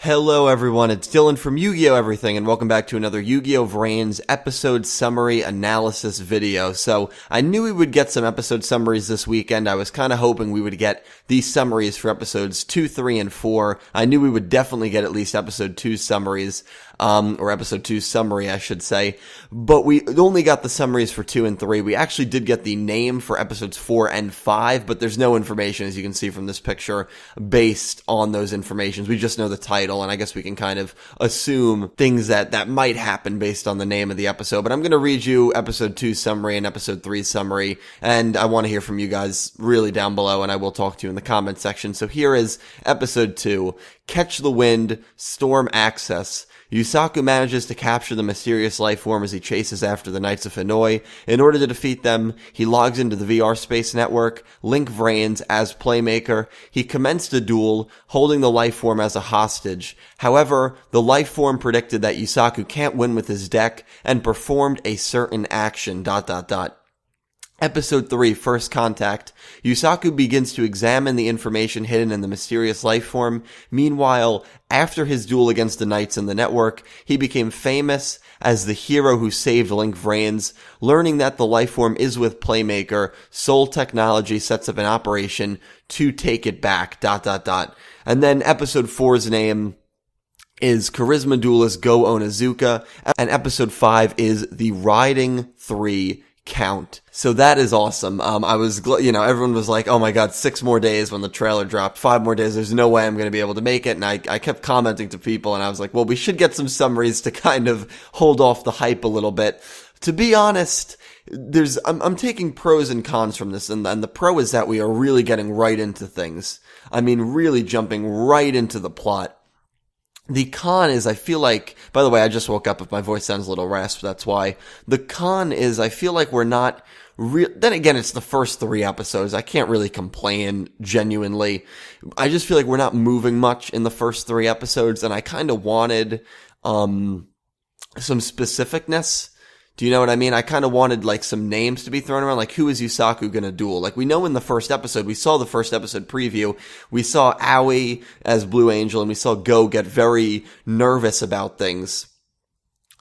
Hello everyone, it's Dylan from YuGiOh Everything, and welcome back to another YuGiOh VRAINS episode summary analysis video. So, I knew we would get some episode summaries this weekend. I was kind of hoping we would get these summaries for episodes 2, 3, and 4. I knew we would definitely get at least episode 2 summaries, or episode 2 summary, I should say. But we only got the summaries for 2 and 3. We actually did get the name for episodes 4 and 5, but there's no information, as you can see from this picture, based on those informations. We just know the title, and I guess we can kind of assume things that might happen based on the name of the episode. But I'm going to read you episode 2 summary and episode 3 summary, and I want to hear from you guys really down below, and I will talk to you in the comment section. So here is episode 2, Catch the Wind, Storm Access. Yusaku manages to capture the mysterious life form as he chases after the Knights of Hanoi. In order to defeat them, he logs into the VR space network, Link VRAINS as playmaker. He commenced a duel, holding the life form as a hostage. However, the life form predicted that Yusaku can't win with his deck and performed a certain action, ... Episode 3, First Contact. Yusaku begins to examine the information hidden in the mysterious life form. Meanwhile, after his duel against the Knights in the network, he became famous as the hero who saved Link VRAINS. Learning that the life form is with Playmaker, Soul Technology sets up an operation to take it back, ... And then episode 4's name is Charisma Duelist Go Onizuka, and episode 5 is The Riding 3 Count. So that is awesome. I was, everyone was like, oh my god, 6 more days when the trailer dropped, 5 more days, there's no way I'm going to be able to make it. And I kept commenting to people, and I was like, well, we should get some summaries to kind of hold off the hype a little bit. To be honest, I'm taking pros and cons from this, and the pro is that we are really getting right into things. I mean, really jumping right into the plot. The con is, I feel like, by the way, I just woke up. If my voice sounds a little rasped, that's why. The con is, I feel like we're not then again, it's the first 3 episodes. I can't really complain, genuinely. I just feel like we're not moving much in the first 3 episodes, and I kind of wanted, some specificness. Do you know what I mean? I kind of wanted, like, some names to be thrown around, like, who is Yusaku gonna duel? Like, we know in the first episode, we saw the first episode preview, we saw Aoi as Blue Angel, and we saw Go get very nervous about things.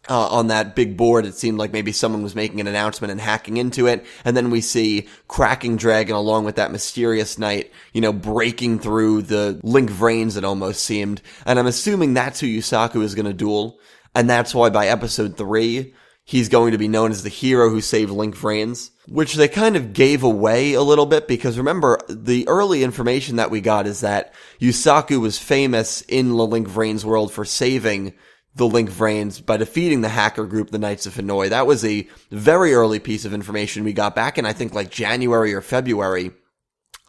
On that big board, it seemed like maybe someone was making an announcement and hacking into it, and then we see Cracking Dragon along with that mysterious knight, breaking through the Link VRAINS, it almost seemed, and I'm assuming that's who Yusaku is gonna duel, and that's why by episode 3, he's going to be known as the hero who saved Link VRAINS, which they kind of gave away a little bit, because remember, the early information that we got is that Yusaku was famous in the Link VRAINS world for saving the Link VRAINS by defeating the hacker group, the Knights of Hanoi. That was a very early piece of information we got back in, I think, like January or February.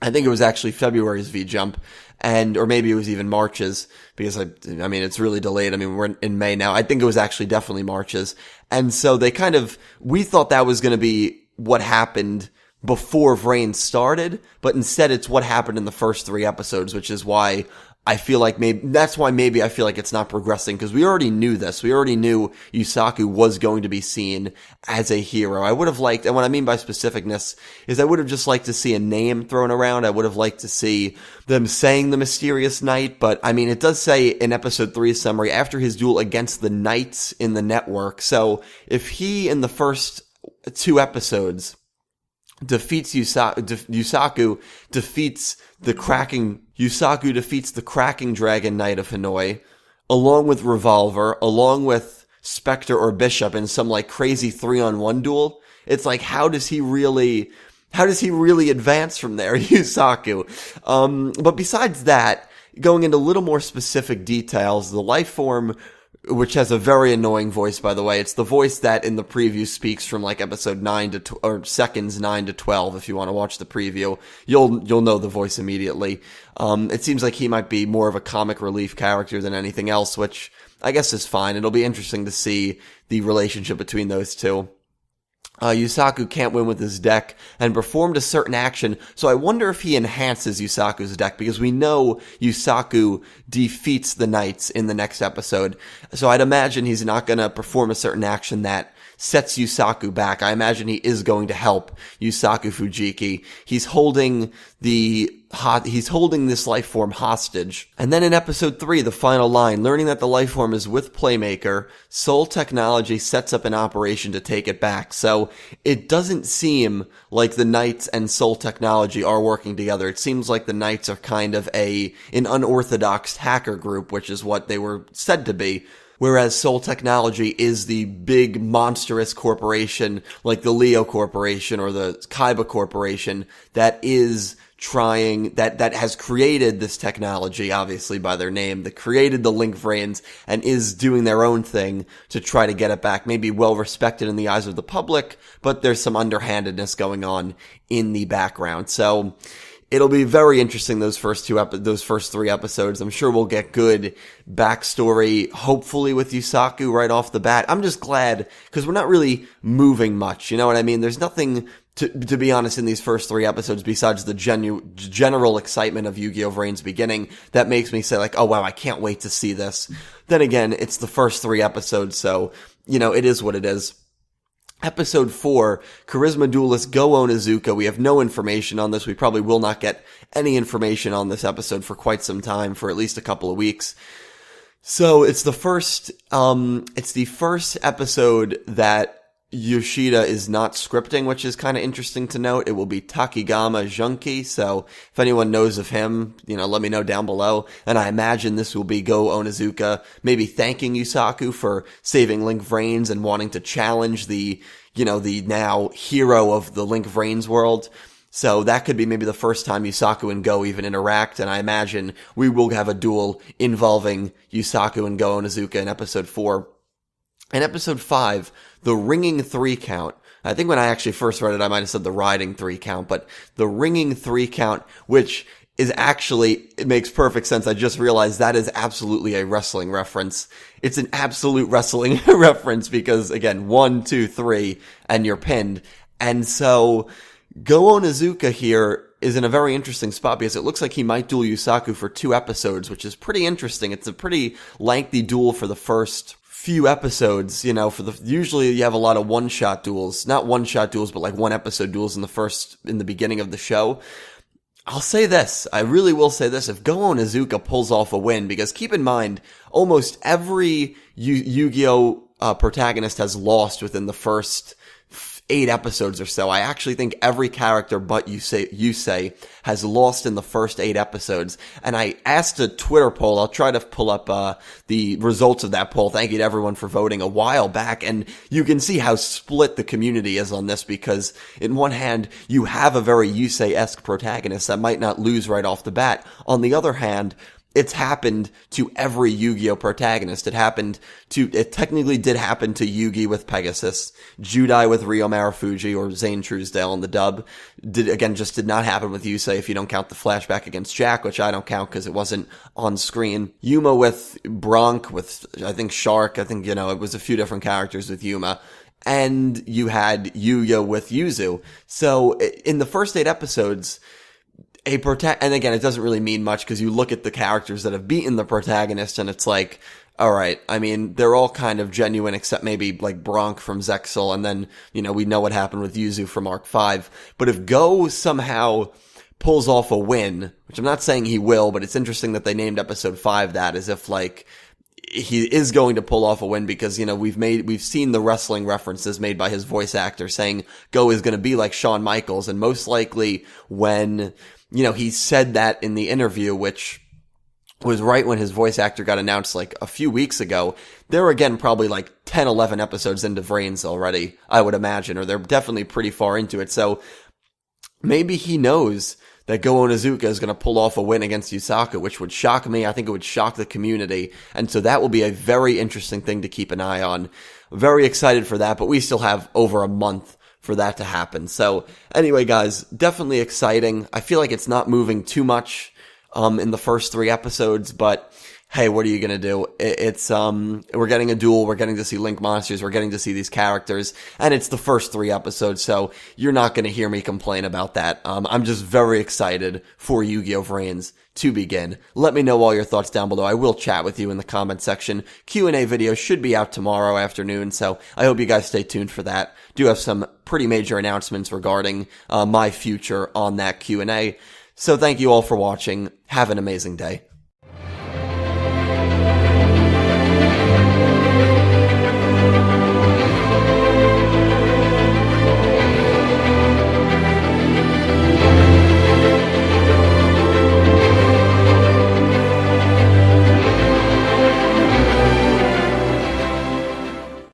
I think it was actually February's V-Jump, or maybe it was even March's, because I mean, it's really delayed. I mean, we're in May now. I think it was actually definitely March's. And so we thought that was going to be what happened before VRAINS started, but instead it's what happened in the first 3 episodes, which is why I feel like maybe I feel like it's not progressing, because we already knew this. We already knew Yusaku was going to be seen as a hero. I would have liked, and what I mean by specificness is I would have just liked to see a name thrown around. I would have liked to see them saying the mysterious knight, but I mean, it does say in episode 3 summary, after his duel against the Knights in the network. So if he in the first 2 episodes defeats Yusaku defeats the Cracking Dragon Knight of Hanoi, along with Revolver, along with Spectre or Bishop in some like crazy 3-on-1 duel. It's like, how does he really advance from there, Yusaku? But besides that, going into a little more specific details, the life form, which has a very annoying voice, by the way. It's the voice that in the preview speaks from like episode 9 or seconds 9 to 12. If you want to watch the preview, you'll know the voice immediately. It seems like he might be more of a comic relief character than anything else, which I guess is fine. It'll be interesting to see the relationship between those two. Yusaku can't win with his deck and performed a certain action, so I wonder if he enhances Yusaku's deck, because we know Yusaku defeats the Knights in the next episode, so I'd imagine he's not gonna perform a certain action that sets Yusaku back. I imagine he is going to help Yusaku Fujiki. He's holding this life form hostage. And then in episode 3, the final line, learning that the life form is with Playmaker, Soul Technology sets up an operation to take it back. So it doesn't seem like the Knights and Soul Technology are working together. It seems like the Knights are kind of an unorthodox hacker group, which is what they were said to be. Whereas Soul Technology is the big monstrous corporation like the Leo Corporation or the Kaiba Corporation that is that has created this technology, obviously by their name, that created the Link Vrains and is doing their own thing to try to get it back. Maybe well respected in the eyes of the public, but there's some underhandedness going on in the background. So it'll be very interesting, those first 3 episodes. I'm sure we'll get good backstory, hopefully with Yusaku right off the bat. I'm just glad, because we're not really moving much, you know what I mean? There's nothing, to be honest, in these first 3 episodes besides the general excitement of YuGiOh VRAINS beginning that makes me say, like, oh wow, I can't wait to see this. Then again, it's the first 3 episodes, so, you know, it is what it is. Episode 4, Charisma Duelist Go Onizuka. We have no information on this. We probably will not get any information on this episode for quite some time, for at least a couple of weeks. So it's the first episode that Yoshida is not scripting, which is kind of interesting to note. It will be Takigama Junki, so if anyone knows of him, you know, let me know down below. And I imagine this will be Go Onizuka maybe thanking Yusaku for saving Link Vrains and wanting to challenge the now hero of the Link Vrains world. So that could be maybe the first time Yusaku and Go even interact, and I imagine we will have a duel involving Yusaku and Go Onizuka in episode 4. In episode 5, the ringing 3 count. I think when I actually first read it, I might have said the riding 3 count, but the ringing 3 count, which is actually, it makes perfect sense. I just realized that is absolutely a wrestling reference. It's an absolute wrestling reference because, again, 1, 2, 3, and you're pinned. And so, Go Onizuka here is in a very interesting spot because it looks like he might duel Yusaku for 2 episodes, which is pretty interesting. It's a pretty lengthy duel for the first few episodes, you know, usually you have a lot of one-shot duels, not one-shot duels, but like 1-episode duels in the beginning of the show. I'll say this, I really will say this, if Go Onizuka pulls off a win, because keep in mind, almost every Yu-Gi-Oh! Protagonist has lost within the first 8 episodes or so. I actually think every character but Yusei has lost in the first 8 episodes. And I asked a Twitter poll. I'll try to pull up the results of that poll. Thank you to everyone for voting a while back. And you can see how split the community is on this because in one hand, you have a very Yusei-esque protagonist that might not lose right off the bat. On the other hand, it's happened to every Yu-Gi-Oh! Protagonist. It technically did happen to Yugi with Pegasus, Judai with Ryo Marufuji or Zane Truesdale in the dub. Just did not happen with Yusei if you don't count the flashback against Jack, which I don't count because it wasn't on screen. Yuma with Bronk, with, I think, Shark. I think, it was a few different characters with Yuma. And you had Yuya with Yuzu. So, in the first 8 episodes, and again, it doesn't really mean much because you look at the characters that have beaten the protagonist and it's like, alright, I mean, they're all kind of genuine except maybe like Bronk from Zexal and then, we know what happened with Yuzu from Arc 5. But if Go somehow pulls off a win, which I'm not saying he will, but it's interesting that they named episode 5 that as if like, he is going to pull off a win because, we've seen the wrestling references made by his voice actor saying Go is going to be like Shawn Michaels, and most likely when, he said that in the interview, which was right when his voice actor got announced like a few weeks ago. They're again probably like 10, 11 episodes into Vrains already, I would imagine, or they're definitely pretty far into it. So maybe he knows that Go Onizuka is going to pull off a win against Yusaku, which would shock me. I think it would shock the community. And so that will be a very interesting thing to keep an eye on. Very excited for that, but we still have over a month for that to happen. So anyway, guys, definitely exciting. I feel like it's not moving too much in the first 3 episodes, but hey, what are you gonna do? We're getting a duel, we're getting to see Link monsters, we're getting to see these characters, and it's the first 3 episodes, so you're not gonna hear me complain about that. I'm just very excited for Yu-Gi-Oh! VRAINS to begin. Let me know all your thoughts down below. I will chat with you in the comment section. Q&A video should be out tomorrow afternoon, so I hope you guys stay tuned for that. Do have some pretty major announcements regarding my future on that Q&A. So thank you all for watching. Have an amazing day.